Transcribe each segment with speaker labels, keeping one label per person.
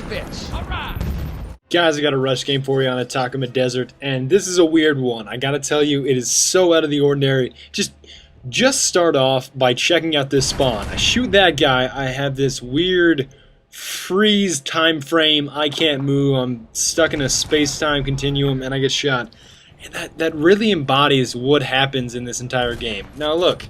Speaker 1: bitch. All right.
Speaker 2: Guys, I got a rush game for you on Atacama Desert, and this is a weird one. I gotta tell you, it is so out of the ordinary. Just start off by checking out this spawn. I shoot that guy, I have this weird freeze time frame, I can't move, I'm stuck in a space-time continuum, and I get shot. And that really embodies what happens in this entire game. Now look,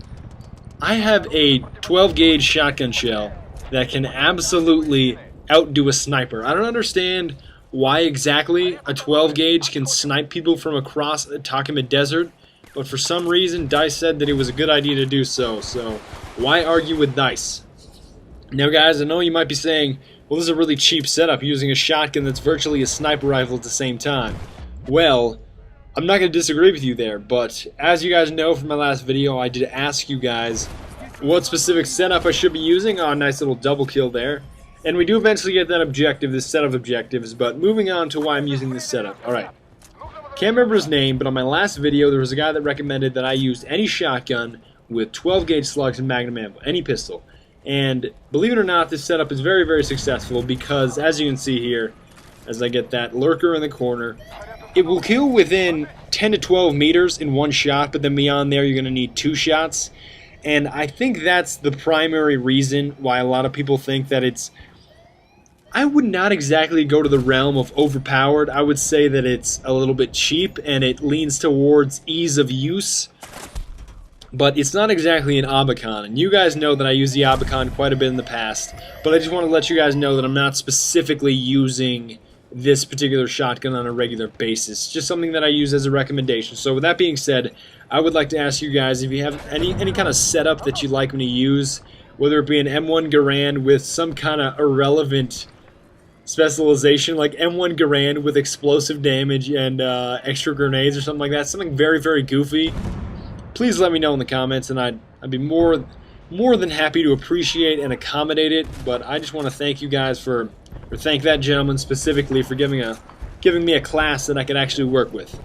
Speaker 2: I have a 12 gauge shotgun shell that can absolutely outdo a sniper. I don't understand why exactly a 12 gauge can snipe people from across Atacama Desert, but for some reason DICE said that it was a good idea to do so, so why argue with DICE? Now guys, I know you might be saying, well, this is a really cheap setup using a shotgun that's virtually a sniper rifle at the same time. Well, I'm not going to disagree with you there, but as you guys know from my last video, I did ask you guys what specific setup I should be using. Oh, nice little double kill there. And we do eventually get that objective, this set of objectives, but moving on to why I'm using this setup. Alright, can't remember his name, but on my last video there was a guy that recommended that I used any shotgun with 12 gauge slugs and magnum ammo, any pistol. And believe it or not, this setup is very, very successful because, as you can see here, as I get that lurker in the corner, it will kill within 10 to 12 meters in one shot, but then beyond there you're going to need 2 shots. And I think that's the primary reason why a lot of people think that it's... I would not exactly go to the realm of overpowered. I would say that it's a little bit cheap and it leans towards ease of use. But it's not exactly an Abacon, and you guys know that I use the Abacon quite a bit in the past, but I just want to let you guys know that I'm not specifically using this particular shotgun on a regular basis. It's just something that I use as a recommendation. So with that being said, I would like to ask you guys if you have any kind of setup that you'd like me to use, whether it be an M1 Garand with some kind of irrelevant specialization, like M1 Garand with explosive damage and extra grenades or something like that, something very, very goofy. Please let me know in the comments, and I'd be more than happy to appreciate and accommodate it. But I just want to thank you guys or thank that gentleman specifically for giving me a class that I could actually work with.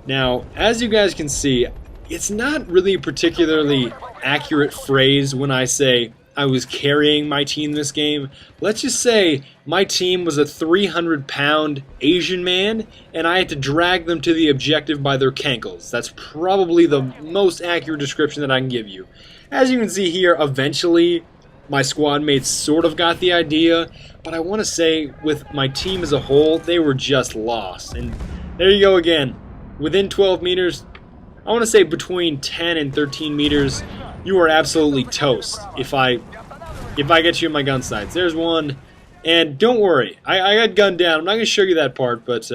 Speaker 2: Now, as you guys can see, it's not really a particularly accurate phrase when I say I was carrying my team this game. Let's just say my team was a 300-pound Asian man, and I had to drag them to the objective by their cankles. That's probably the most accurate description that I can give you. As you can see here, eventually my squad mates sort of got the idea, but I want to say with my team as a whole, they were just lost. And there you go again. Within 12 meters, I want to say between 10 and 13 meters, you are absolutely toast if I get you in my gun sights. There's one, and don't worry, I got gunned down. I'm not going to show you that part, but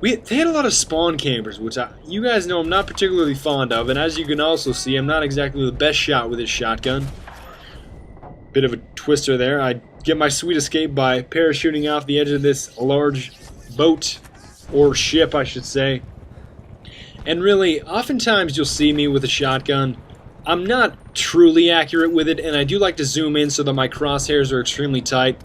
Speaker 2: they had a lot of spawn campers, which you guys know I'm not particularly fond of, and as you can also see, I'm not exactly the best shot with this shotgun. Bit of a twister there. I get my sweet escape by parachuting off the edge of this large boat, or ship I should say. And really, oftentimes you'll see me with a shotgun. I'm not truly accurate with it, and I do like to zoom in so that my crosshairs are extremely tight,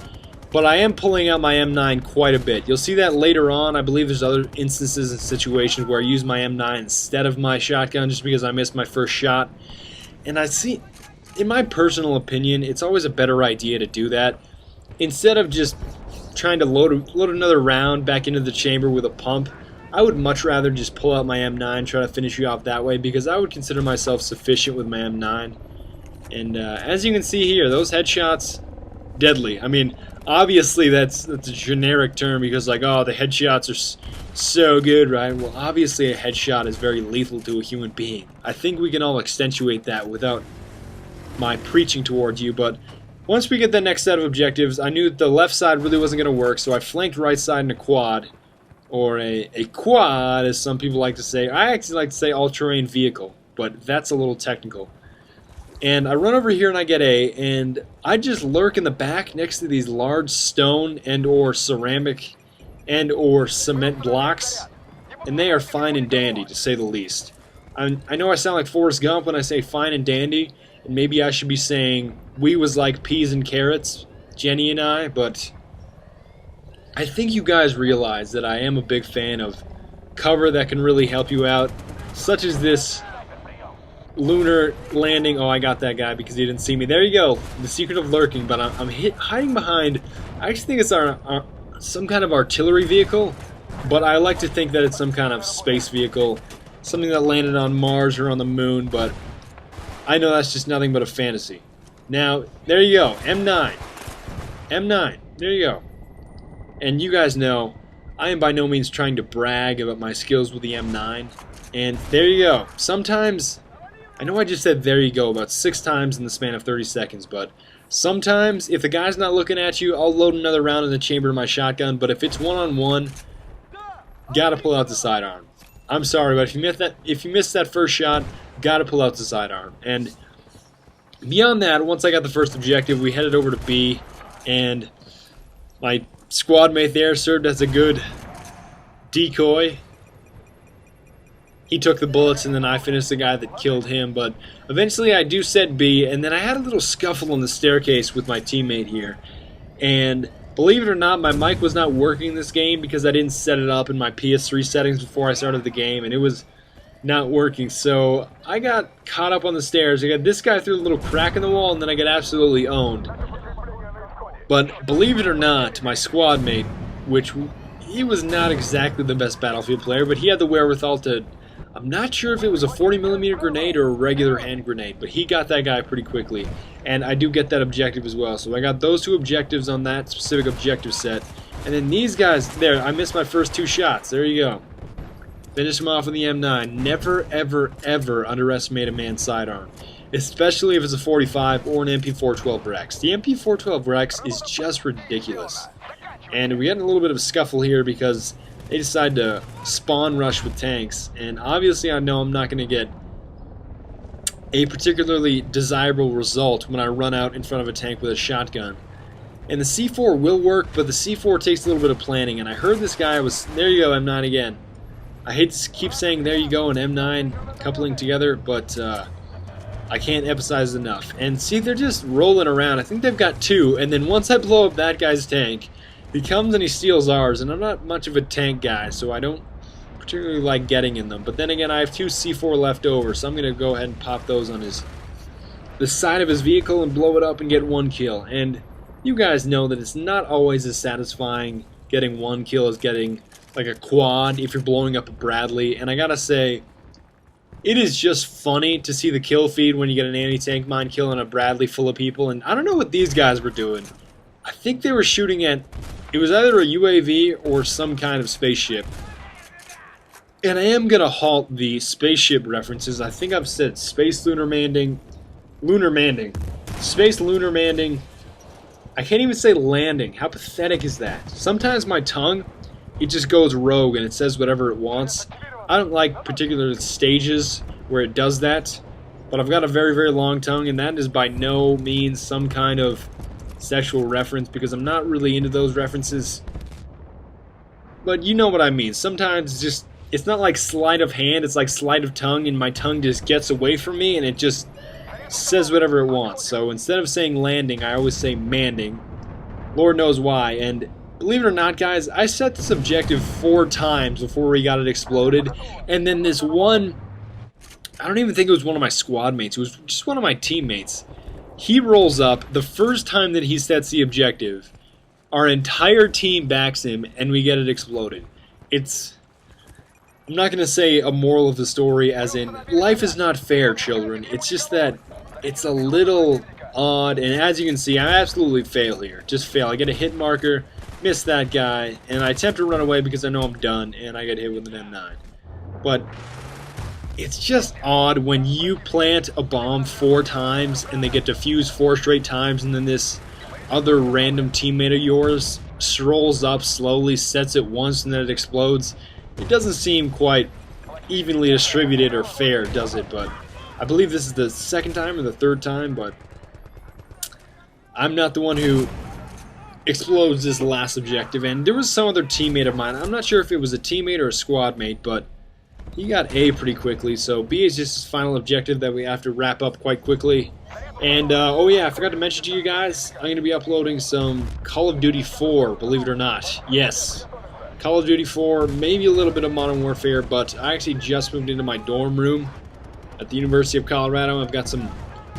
Speaker 2: but I am pulling out my M9 quite a bit. You'll see that later on. I believe there's other instances and situations where I use my M9 instead of my shotgun just because I missed my first shot. And I see, in my personal opinion, it's always a better idea to do that. Instead of just trying to load another round back into the chamber with a pump, I would much rather just pull out my M9, try to finish you off that way, because I would consider myself sufficient with my M9. And as you can see here, those headshots, deadly. I mean, obviously that's a generic term because, like, oh, the headshots are so good, right? Well, obviously a headshot is very lethal to a human being. I think we can all accentuate that without my preaching towards you, but once we get the next set of objectives, I knew that the left side really wasn't going to work, so I flanked right side in a quad. Or a quad, as some people like to say. I actually like to say all-terrain vehicle, but that's a little technical. And I run over here and I get A, and I just lurk in the back next to these large stone and or ceramic and or cement blocks, and they are fine and dandy, to say the least. I know I sound like Forrest Gump when I say fine and dandy, and maybe I should be saying we was like peas and carrots, Jenny and I, but I think you guys realize that I am a big fan of cover that can really help you out, such as this lunar landing. Oh, I got that guy because he didn't see me. There you go. The secret of lurking. But I'm hiding behind. I actually think it's our some kind of artillery vehicle. But I like to think that it's some kind of space vehicle. Something that landed on Mars or on the moon. But I know that's just nothing but a fantasy. Now, there you go. M9. M9. There you go. And you guys know, I am by no means trying to brag about my skills with the M9. And there you go. Sometimes, I know I just said there you go about 6 times in the span of 30 seconds, but sometimes, if the guy's not looking at you, I'll load another round in the chamber of my shotgun, but if it's one-on-one, gotta pull out the sidearm. I'm sorry, but if you missed that first shot, gotta pull out the sidearm. And beyond that, once I got the first objective, we headed over to B, and my squad mate there served as a good decoy. He took the bullets, and then I finished the guy that killed him. But eventually I do set B, and then I had a little scuffle on the staircase with my teammate here. And believe it or not, my mic was not working this game because I didn't set it up in my PS3 settings before I started the game, and it was not working. So I got caught up on the stairs. I got this guy through a little crack in the wall, and then I got absolutely owned. But believe it or not, my squad mate, which he was not exactly the best Battlefield player, but he had the wherewithal to... I'm not sure if it was a 40mm grenade or a regular hand grenade, but he got that guy pretty quickly. And I do get that objective as well. So I got those 2 objectives on that specific objective set. And then these guys, there, I missed my first 2 shots. There you go. Finish him off with the M9. Never, ever, ever underestimate a man's sidearm. Especially if it's a 45 or an MP412 Rex. The MP412 Rex is just ridiculous. And we had a little bit of a scuffle here because they decided to spawn rush with tanks, and obviously I know I'm not going to get a particularly desirable result when I run out in front of a tank with a shotgun. And the C4 will work, but the C4 takes a little bit of planning, and I heard this guy was... There you go, M9 again. I hate to keep saying there you go and M9 coupling together, but I can't emphasize enough. And see, they're just rolling around. I think they've got 2, and then once I blow up that guy's tank, he comes and he steals ours, and I'm not much of a tank guy, so I don't particularly like getting in them. But then again, I have 2 C4 left over, so I'm going to go ahead and pop those on the side of his vehicle and blow it up and get 1 kill. And you guys know that it's not always as satisfying getting 1 kill as getting like a quad if you're blowing up a Bradley. And I gotta say, it is just funny to see the kill feed when you get an anti-tank mine killing a Bradley full of people. And I don't know what these guys were doing. I think they were shooting at... It was either a UAV or some kind of spaceship. And I am going to halt the spaceship references. I think I've said space lunar manding. Space lunar manding. I can't even say landing. How pathetic is that? Sometimes my tongue, it just goes rogue and it says whatever it wants. I don't like particular stages where it does that. But I've got a very, very long tongue, and that is by no means some kind of sexual reference, because I'm not really into those references. But you know what I mean. Sometimes it's not like sleight of hand, it's like sleight of tongue, and my tongue just gets away from me and it just says whatever it wants. So instead of saying landing, I always say manding. Lord knows why. And believe it or not, guys, I set this objective 4 times before we got it exploded. And then this one, I don't even think it was one of my squad mates, it was just one of my teammates. He rolls up, the first time that he sets the objective, our entire team backs him, and we get it exploded. It's... I'm not going to say a moral of the story as in, life is not fair, children. It's just that it's a little odd, and as you can see, I absolutely fail here. Just fail. I get a hit marker, miss that guy, and I attempt to run away because I know I'm done, and I get hit with an M9. But it's just odd when you plant a bomb 4 times and they get defused 4 straight times, and then this other random teammate of yours strolls up slowly, sets it once, and then it explodes. It doesn't seem quite evenly distributed or fair, does it? But I believe this is the 2nd time or the 3rd time, but I'm not the one who explodes this last objective. And there was some other teammate of mine. I'm not sure if it was a teammate or a squad mate, but he got A pretty quickly. So B is just his final objective that we have to wrap up quite quickly. And, oh yeah, I forgot to mention to you guys, I'm going to be uploading some Call of Duty 4, believe it or not. Yes. Call of Duty 4, maybe a little bit of Modern Warfare, but I actually just moved into my dorm room. at the University of Colorado. I've got some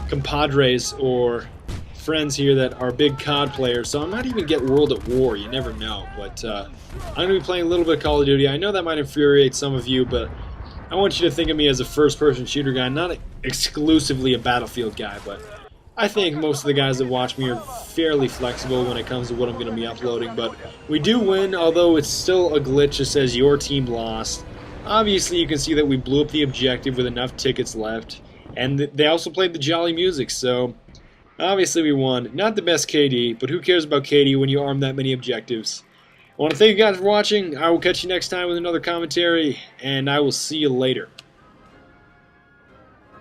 Speaker 2: compadres or friends here that are big COD players, so I might even get World at War. You never know. But I'm going to be playing a little bit of Call of Duty. I know that might infuriate some of you, but I want you to think of me as a first-person shooter guy, not exclusively a Battlefield guy, but I think most of the guys that watch me are fairly flexible when it comes to what I'm going to be uploading. But we do win, although it's still a glitch that says your team lost. Obviously, you can see that we blew up the objective with enough tickets left, and they also played the jolly music, so obviously we won. Not the best KD, but who cares about KD when you arm that many objectives? I want to thank you guys for watching. I will catch you next time with another commentary, and I will see you later.